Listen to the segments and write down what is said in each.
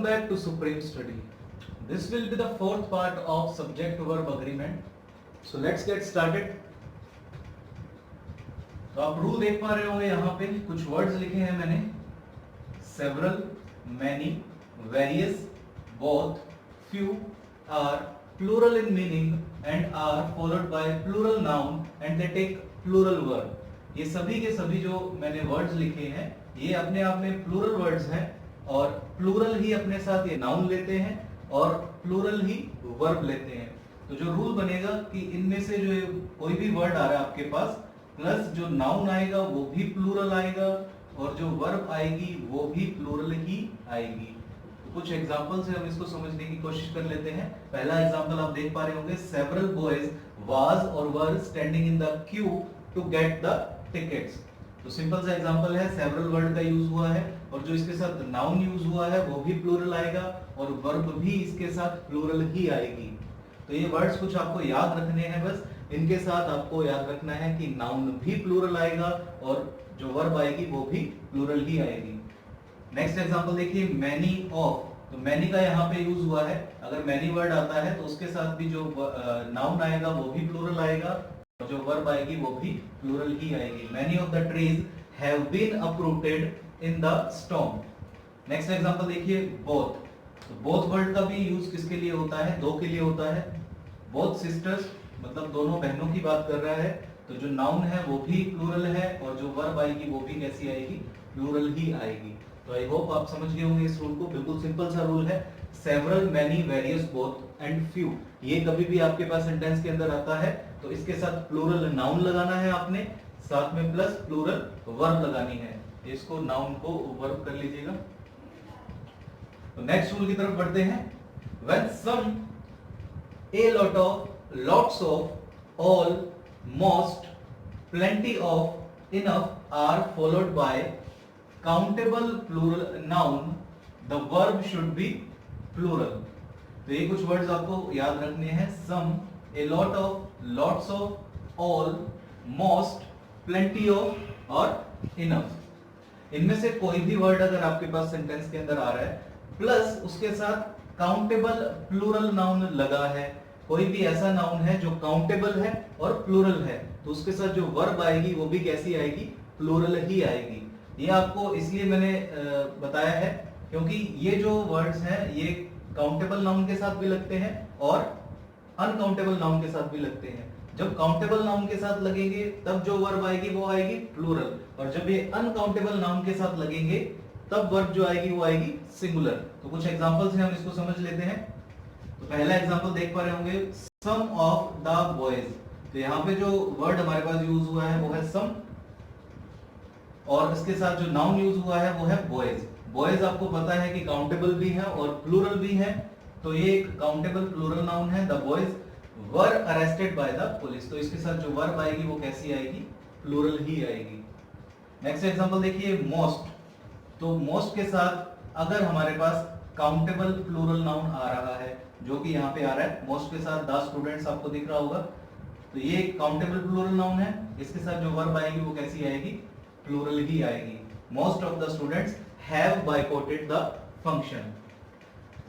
Welcome back to Supreme Study. This will be the fourth part of subject-verb agreement. So let's get started. तो आप rule देख पा रहे होंगे, यहाँ पे कुछ वर्ड्स लिखे हैं मैंने. Several, many, various, both, few, are plural in meaning and are followed by plural noun and they take plural verb. ये सभी के सभी जो मैंने वर्ड्स लिखे हैं ये अपने आप में प्लूरल वर्ड्स हैं और प्लूरल ही अपने साथ ये नाउन लेते हैं और प्लूरल ही वर्ब लेते हैं. तो जो रूल बनेगा कि इनमें से जो कोई भी वर्ड आ रहा है आपके पास प्लस जो नाउन आएगा वो भी प्लूरल आएगा और जो वर्ब आएगी वो भी प्लूरल ही आएगी. तो कुछ एग्जांपल से हम इसको समझने की कोशिश कर लेते हैं. पहला एग्जांपल आप देख पा रहे होंगे, सेवरल बॉयज वाज और were standing in the queue to get the tickets. तो सिंपल सा एग्जांपल है, सेवरल वर्ड का यूज हुआ है और जो इसके साथ नाउन यूज हुआ है वो भी प्लूरल आएगा और वर्ब भी इसके साथ प्लूरल ही आएगी. तो ये वर्ड्स कुछ आपको याद रखने हैं, बस इनके साथ आपको याद रखना है कि नाउन भी प्लूरल आएगा और जो वर्ब आएगी वो भी प्लूरल ही आएगी. नेक्स्ट एग्जांपल देखिए, मैनी ऑफ. तो मैनी का यहाँ पे यूज हुआ है. अगर मैनी वर्ड आता है तो उसके साथ भी जो नाउन आएगा वो भी प्लूरल आएगा और जो वर्ब आएगी वो भी प्लूरल ही आएगी. Many of the trees have been uprooted in the storm. Next example देखिए, बोथ. तो बोथ वर्ड का भी यूज किसके लिए होता है? दो के लिए होता है. बोथ सिस्टर्स मतलब दोनों बहनों की बात कर रहा है. तो जो नाउन है वो भी प्लूरल है और जो वर्ब आएगी वो भी कैसी आएगी? प्लूरल ही आएगी. तो आई होप आप समझ गए होंगे इस रूल को. बिल्कुल सिंपल सा रूल है. Several, many, various, both and few, ये कभी भी आपके पास सेंटेंस के अंदर आता है तो इसके साथ प्लूरल नाउन लगाना है आपने, साथ में प्लस प्लूरल वर्ब लगानी है. इसको नाउन को वर्ब कर लीजिएगा. तो नेक्स्ट रूल की तरफ बढ़ते हैं. When some, a lot of, lots of, all, most, plenty of, enough are followed by countable plural noun, the verb should be plural. तो ये कुछ वर्ड्स आपको याद रखने हैं. some, a lot of, lots of, all, most, plenty of और enough. इनमें से कोई भी वर्ड अगर आपके पास सेंटेंस के अंदर आ रहा है प्लस उसके साथ काउंटेबल प्लूरल नाउन लगा है, कोई भी ऐसा नाउन है जो काउंटेबल है और प्लूरल है, तो उसके साथ जो वर्ब आएगी वो भी कैसी आएगी? प्लूरल ही आएगी. ये आपको इसलिए मैंने बताया है क्योंकि ये जो वर्ड्स हैं ये काउंटेबल नाउन के साथ भी लगते हैं और अनकाउंटेबल नाउन के साथ भी लगते हैं. जब काउंटेबल नाउन के साथ लगेंगे तब जो वर्ब आएगी वो आएगी प्लूरल और जब ये अनकाउंटेबल नाउन के साथ लगेंगे तब वर्ब जो आएगी वो आएगी सिंगुलर. तो कुछ एग्जांपल से हम इसको समझ लेते हैं. तो पहला एग्जांपल देख पा रहे होंगे, सम ऑफ द बॉयज. तो यहाँ पे जो वर्ड हमारे पास यूज हुआ है वो है सम और इसके साथ जो नाउन यूज हुआ है वो है बॉयज. बॉयज आपको पता है कि काउंटेबल भी है और प्लूरल भी है, तो ये एक काउंटेबल प्लूरल नाउन है. The boys were arrested by the police. तो इसके साथ जो वर्ब आएगी वो कैसी आएगी? प्लूरल ही आएगी. नेक्स्ट एग्जांपल देखिए, मोस्ट. तो मोस्ट के साथ अगर हमारे पास काउंटेबल प्लूरल नाउन आ रहा है जो कि यहाँ पे आ रहा है, मोस्ट के साथ द स्टूडेंट्स आपको दिख रहा होगा, तो ये काउंटेबल प्लूरल नाउन है. इसके साथ जो वर्ब आएगी वो कैसी आएगी? प्लूरल ही आएगी. Most of the students have बायकॉटेड the function.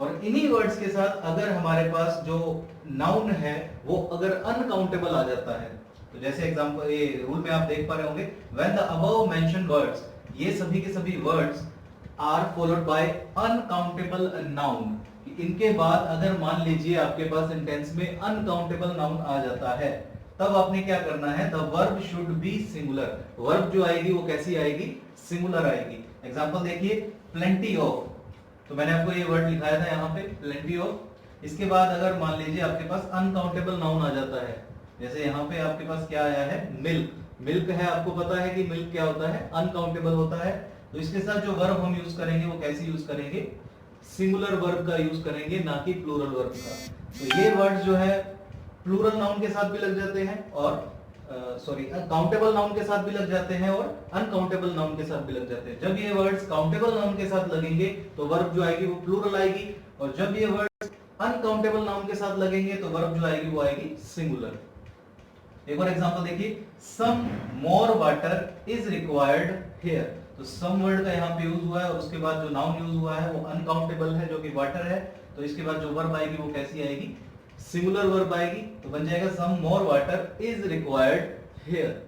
और इन्हीं वर्ड्स के साथ अगर हमारे पास जो नाउन है वो अगर अनकाउंटेबल आ जाता है, तो जैसे एग्जांपल ये रूल में आप देख पा रहे होंगे, when the above mentioned words, ये सभी के सभी words are followed by uncountable noun. इनके बाद अगर मान लीजिए आपके पास सेंटेंस में अनकाउंटेबल नाउन आ जाता है तब आपने क्या करना है? The verb should be singular. Verb जो आएगी वो कैसी आएगी? सिंगुलर आएगी. एग्जांपल देखिए, प्लेंटी ऑफ. तो मैंने आपको ये वर्ड लिखाया था यहाँ पे, प्लेंटी ऑफ. इसके बाद अगर मान लीजिए आपके पास अनकाउंटेबल नाउन आ जाता है, जैसे यहाँ पे आपके पास क्या आया है? मिल्क. मिल्क है, आपको पता है कि मिल्क क्या होता है? अनकाउंटेबल होता है. तो इसके साथ जो वर्ब हम यूज करेंगे वो कैसे यूज करेंगे? सिंगुलर वर्ब का यूज करेंगे, ना कि प्लूरल वर्ब का. तो ये वर्ड्स जो है प्लूरल नाउन के साथ भी लग जाते हैं और काउंटेबल नाउन के साथ भी लग जाते हैं और अनकाउंटेबल नाउन के साथ भी लग जाते हैं. जब ये वर्ड्स काउंटेबल नाउन के साथ लगेंगे तो वर्ब जो आएगी वो प्लूरल आएगी और जब ये वर्ड्स अनकाउंटेबल नाउन के साथ लगेंगे तो वर्ब जो आएगी वो आएगी सिंगुलर. एक और एग्जांपल देखिए, some more water is required here. तो सम वर्ड का यहाँ पे यूज हुआ है और उसके बाद जो नाउन यूज हुआ है वो अनकाउंटेबल है जो कि वाटर है। तो इसके बाद जो वर्ब आएगी वो कैसी आएगी, सिंगुलर वर्ब आएगी। तो बन जाएगा some more water is required here.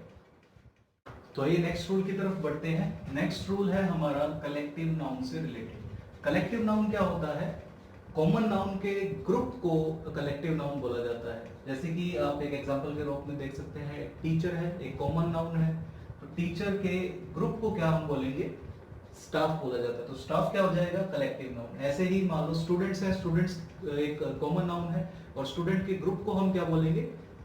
तो ये नेक्स्ट रूल की तरफ बढ़ते हैं। नेक्स्ट रूल है हमारा कलेक्टिव नाउन से रिलेटेड। कलेक्टिव नाउन क्या होता है, कॉमन नाउन के ग्रुप को कलेक्टिव नाउन बोला जाता है। जैसे कि आप एक एग्जांपल के रूप में देख सकते हैं, एक टीचर है, एक कॉमन नाउन है। तो टीचर के ग्रुप को क्या हम बोलेंगे, स्टाफ बोला जाता है। तो स्टाफ क्या हो जाएगा, कलेक्टिव नाउन। ऐसे ही मान लो स्टूडेंट्स है, स्टूडेंट्स एक कॉमन नाउन है और स्टूडेंट के ग्रुप को हम क्या बोलेंगे,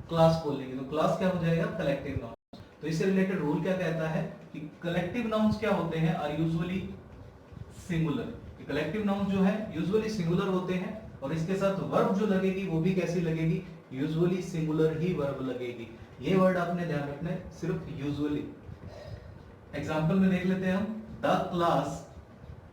क्लास बोलेंगे। तो क्लास क्या हो जाएगा, कलेक्टिव नाउन। तो इससे रिलेटेड रूल क्या कहता है कि कलेक्टिव नाउन्स क्या होते हैं, are usually singular. Collective noun जो है यूजुअली सिंगुलर होते हैं और इसके साथ वर्ब जो लगेगी वो भी कैसी लगेगी, यूजुअली सिंगुलर ही वर्ब लगेगी। ये वर्ड आपने ध्यान रखना है, सिर्फ यूजुअली। एग्जांपल में देख लेते हैं हम, the class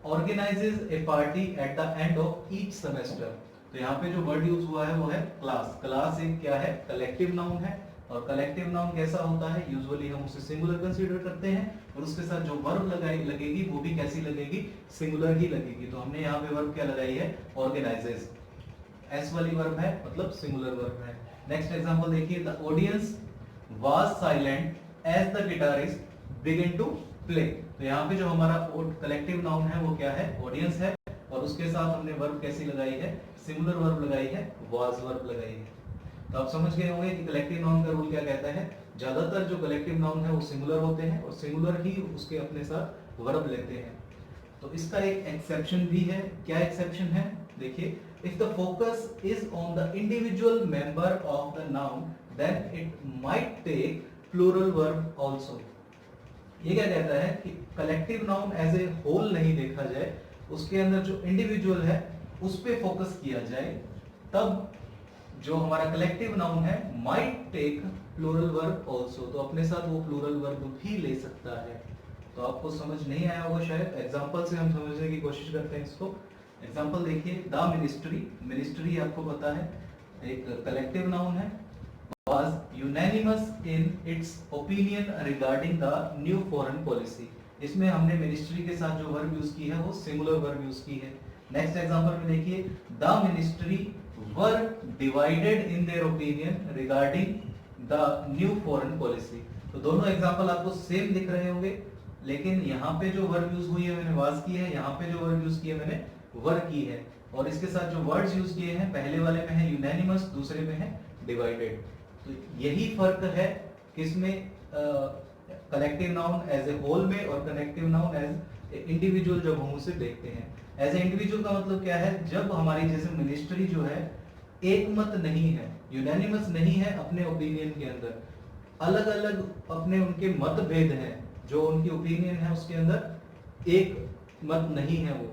organises A party at the end of each semester. तो यहाँ पे जो वर्ड यूज हुआ है वो है क्लास। क्लास एक क्या है, कलेक्टिव नाउन है और कलेक्टिव नाउन कैसा होता है, यूजुअली हम उसे सिंगुलर कंसीडर करते हैं और उसके साथ जो वर्ब लगेगी वो भी कैसी लगेगी, सिंगुलर ही लगेगी। तो हमने यहाँ पे वर्ब क्या लगाई है, ऑर्गेनाइजेज। एस वाली वर्ब है मतलब सिंगुलर वर्ब है। नेक्स्ट एग्जांपल देखिए, the audience was silent as the guitarist begin to play. तो यहाँ पे जो हमारा कलेक्टिव नाउन है वो क्या है, ऑडियंस है और उसके साथ हमने वर्ब कैसी लगाई है, सिंगुलर वर्ब लगाई है, वाज वर्ब लगाई है। तो आप समझ गए होंगे कि कलेक्टिव नाउन का रूल क्या कहता है। ज्यादातर जो कलेक्टिव नाउन है वो सिंगुलर होते हैं और सिंगुलर ही उसके अपने साथ वर्ब लेते हैं। तो इसका एक एक्सेप्शन भी है। क्या एक्सेप्शन है, देखिए, if the focus is on the individual member of the noun then it might take plural verb also. ये क्या कहता है कि collective noun as a whole नहीं देखा जाए, उसके अंदर जो इंडिविजुअल है उस पे फोकस किया जाए, तब जो हमारा कलेक्टिव नाउन है might take plural verb also. तो अपने साथ वो प्लूरल वर्ब भी ले सकता है। तो आपको समझ नहीं आया होगा शायद, एग्जांपल से हम समझने की कोशिश करते हैं इसको। एग्जांपल देखिए, द मिनिस्ट्री, मिनिस्ट्री आपको पता है एक कलेक्टिव नाउन है, was unanimous in its opinion regarding the new foreign policy। इसमें हमने मिनिस्ट्री के साथ जो वर्ब यूज की है वो सिंगुलर वर्ब यूज की है। नेक्स्ट एग्जांपल में देखिए, the ministry were divided in their opinion regarding the new foreign policy। तो दोनों एग्जांपल आपको सेम दिख रहे होंगे, लेकिन यहाँ पे जो वर्ब यूज हुई है मैंने वाज की है, यहाँ पे जो वर्ब यूज की है मैंने वर की है। और इसके साथ जो वर्ड्स यूज किए हैं, पहले वाले में है यूनानिमस, दूसरे में है डिवाइडेड। तो यही फर्क है किसमें, collective noun as a whole में और कलेक्टिव नाउन एज इंडिविजुअल जब हम उसे देखते हैं। एज ए इंडिविजुअल का मतलब क्या है, जब हमारी जैसे मिनिस्ट्री जो है एक मत नहीं है, यूनानिमस नहीं है अपने ओपिनियन के अंदर, अलग अलग अपने उनके मतभेद हैं, जो उनकी ओपिनियन है उसके अंदर एक मत नहीं है वो,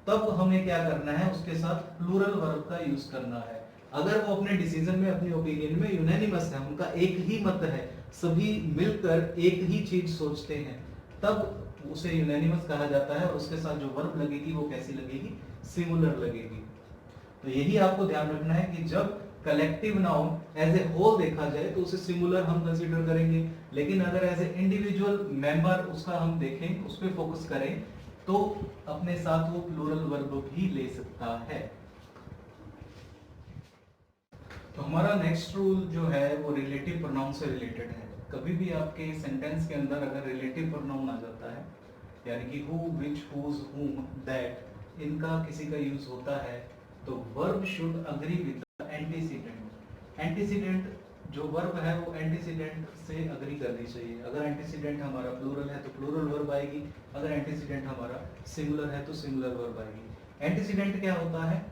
तब हमें क्या करना है, उसके साथ प्लूरल वर्ब का यूज करना है। अगर वो अपने डिसीजन में, अपने ओपिनियन में यूनानिमस है, उनका एक ही मत है, सभी मिलकर एक ही चीज सोचते हैं, तब उसे यूनानिमस कहा जाता है और उसके साथ जो वर्ब लगेगी वो कैसी लगेगी, सिंगुलर लगेगी। तो यही आपको ध्यान रखना है कि जब collective noun as a whole देखा जाए तो उसे सिंगुलर हम कंसीडर करेंगे, लेकिन अगर एज ए इंडिविजुअल मेंबर उसका हम देखें, उस पर फोकस करें, तो अपने साथ वो प्लूरल वर्ब भी ले सकता है। तो हमारा नेक्स्ट रूल जो है वो रिलेटिव प्रोनाउन से रिलेटेड है। कभी भी आपके सेंटेंस के अंदर अगर रिलेटिव प्रोनाउन आ जाता है, यानी कि हु, विच, हुज, हुम, दैट, इनका किसी का यूज होता है, तो verb should agree with the antecedent. Antecedent जो वर्ब है वो एंटीसीडेंट से अग्री करनी चाहिए। अगर एंटीसीडेंट हमारा प्लूरल है तो प्लूरल वर्ब आएगी, अगर एंटीसीडेंट हमारा सिंगुलर है तो सिंगुलर वर्ब आएगी। एंटीसीडेंट क्या होता है,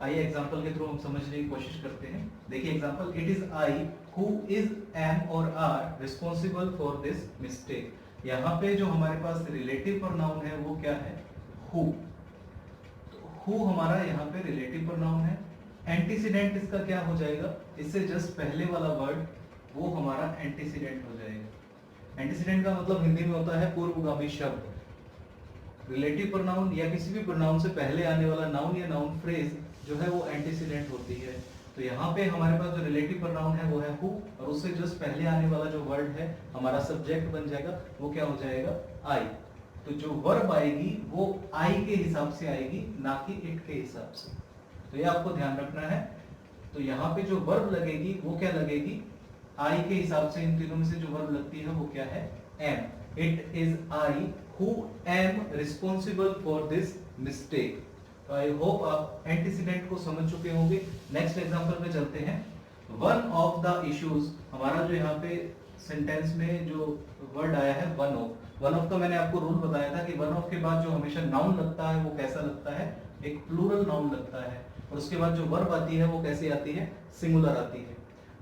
आइए एग्जांपल के थ्रू हम समझने की कोशिश करते हैं। देखिए example, it is I who is, am और are responsible for this mistake. यहाँ पे जो हमारे पास रिलेटिव प्रोनाउन है वो क्या है, हु। तो हु हमारा यहाँ पे रिलेटिव प्रोनाउन है। एंटीसीडेंट इसका क्या हो जाएगा, इससे जस्ट पहले वाला वर्ड वो हमारा एंटीसीडेंट हो जाएगा। एंटीसीडेंट का मतलब हिंदी में होता है पूर्वगामी शब्द। रिलेटिव प्रोनाउन या किसी भी प्रोनाउन से पहले आने वाला नाउन या नाउन फ्रेज जो है वो एंटीसीडेंट होती है। तो यहाँ पे हमारे पास जो रिलेटिव प्रोनाउन है वो है हु, और उससे जस्ट पहले आने वाला जो वर्ड है हमारा सब्जेक्ट बन जाएगा, वो क्या हो जाएगा, आई। तो जो वर्ब आएगी वो आई के हिसाब से आएगी, ना कि इट के हिसाब से। तो ये आपको ध्यान रखना है। तो यहाँ पे जो वर्ब लगेगी वो क्या लगेगी, आई के हिसाब से। इन तीनों में से जो वर्ब लगती है वो क्या है, am. It is I who am responsible for this mistake. तो आई होप आप एंटीसीडेंट को समझ चुके होंगे। नेक्स्ट एग्जांपल पे चलते हैं। वन ऑफ द इश्यूज, हमारा जो यहाँ पे सेंटेंस में जो वर्ड आया है वन ऑफ, वन ऑफ का मैंने आपको रूल बताया था कि वन ऑफ के बाद जो हमेशा नाउन लगता है वो कैसा लगता है, एक प्लूरल नाउन लगता है, और उसके बाद जो वर्ब आती है वो कैसी आती है, सिंगुलर आती है।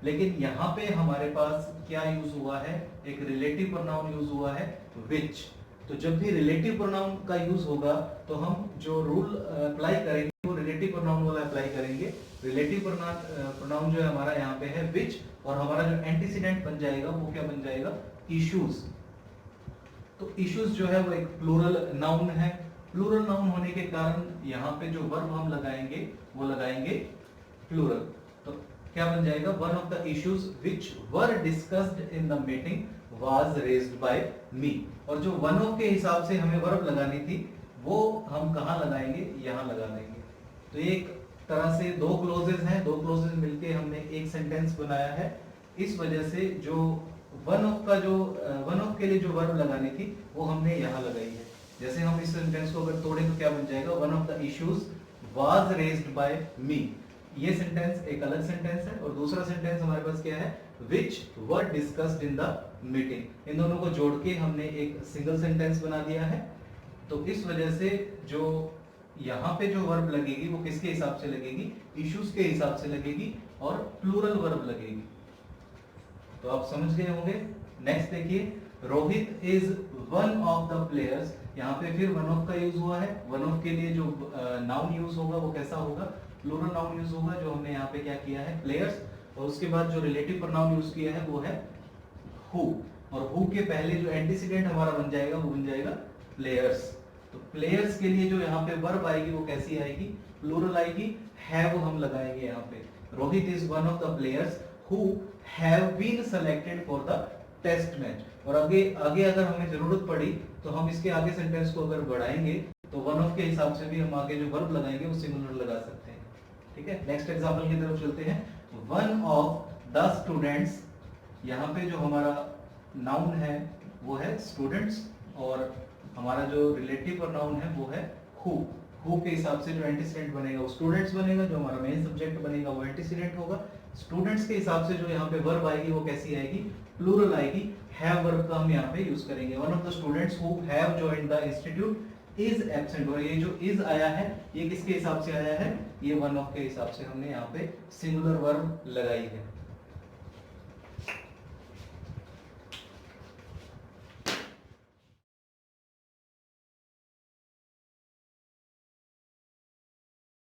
लेकिन यहाँ पे हमारे पास क्या यूज हुआ है, एक रिलेटिव प्रोनाउन यूज हुआ है विच। तो जब भी रिलेटिव प्रोनाउन का यूज होगा तो हम जो रूल अप्लाई करेंगे वो रिलेटिव प्रोनाउन वाला अप्लाई करेंगे। रिलेटिव प्रोनाउन जो है हमारा यहाँ पे है विच, और हमारा जो एंटीसीडेंट बन जाएगा वो क्या बन जाएगा, इश्यूज। तो इश्यूज जो है वो एक प्लूरल नाउन है। प्लूरल नाउन होने के कारण यहाँ पे जो वर्ब हम लगाएंगे वो लगाएंगे प्लूरल। तो क्या बन जाएगा, one of the issues which were discussed in the meeting was raised by me. और जो वन ऑफ के हिसाब से हमें वर्ब लगानी थी वो हम कहाँ लगाएंगे, यहाँ लगा देंगे। तो एक तरह से दो क्लोजेस हैं, दो क्लोजेस मिलके हमने एक सेंटेंस बनाया है। इस वजह से जो वन ऑफ का जो वन ऑफ के लिए जो वर्ब लगानी थी वो हमने यहाँ लगाई है। जैसे हम इस सेंटेंस को अगर तोड़ें तो क्या बन जाएगा, one of the issues was raised by me. ये सेंटेंस एक अलग सेंटेंस है, और दूसरा सेंटेंस हमारे पास क्या है, which were discussed in the meeting। इन दोनों को जोड़ के हमने एक सिंगल सेंटेंस बना दिया है। तो इस वजह से जो यहाँ पे जो वर्ब लगेगी वो किसके हिसाब से लगेगी, इश्यूज के हिसाब से लगेगी, और प्लूरल वर्ब लगेगी। तो आप समझ गए होंगे। नेक्स्ट देखिए, Rohit is one of the players. यहाँ पे फिर वन ऑफ का यूज हुआ है। वन ऑफ के लिए जो नाउन यूज होगा वो कैसा होगा, प्लूरल नाउन यूज होगा, जो हमने यहाँ पे क्या किया है, प्लेयर्स। और उसके बाद जो रिलेटिव प्रोनाउन यूज किया है वो है हु, और हु के पहले जो एंटीसीडेंट हमारा बन जाएगा वो बन जाएगा प्लेयर्स। तो प्लेयर्स के लिए जो यहाँ पे वर्ब आएगी वो कैसी आएगी, प्लूरल आएगी, हैव हम लगाएंगे यहाँ पे। Rohit is one of the players who have been selected for the test match. और आगे अगर हमें जरूरत पड़ी तो हम इसके आगे सेंटेंस को अगर बढ़ाएंगे तो वन ऑफ के हिसाब से भी हम आगे जो वर्ब लगाएंगे वो सिंगुलर लगा सकते हैं। ठीक है, नेक्स्ट एग्जांपल की तरफ चलते हैं। वन ऑफ द स्टूडेंट्स, यहाँ पे जो हमारा नाउन है वो है स्टूडेंट्स, और हमारा जो रिलेटिव प्रोनाउन है वो है हु। हु के हिसाब से जो एंटीसीडेंट बनेगा वो स्टूडेंट्स बनेगा, जो हमारा मेन सब्जेक्ट बनेगा वो एंटीसीडेंट होगा। स्टूडेंट्स के हिसाब से जो यहाँ पे वर्ब आएगी वो कैसी आएगी, प्लूरल आएगी। हैव वर्ब का हम यहाँ पे यूज करेंगे। One of the students who have joined the institute is absent. और ये जो इज आया है ये किसके हिसाब से आया है, ये वन ऑफ के हिसाब से हमने यहाँ पे सिंगुलर वर्ब लगाई है।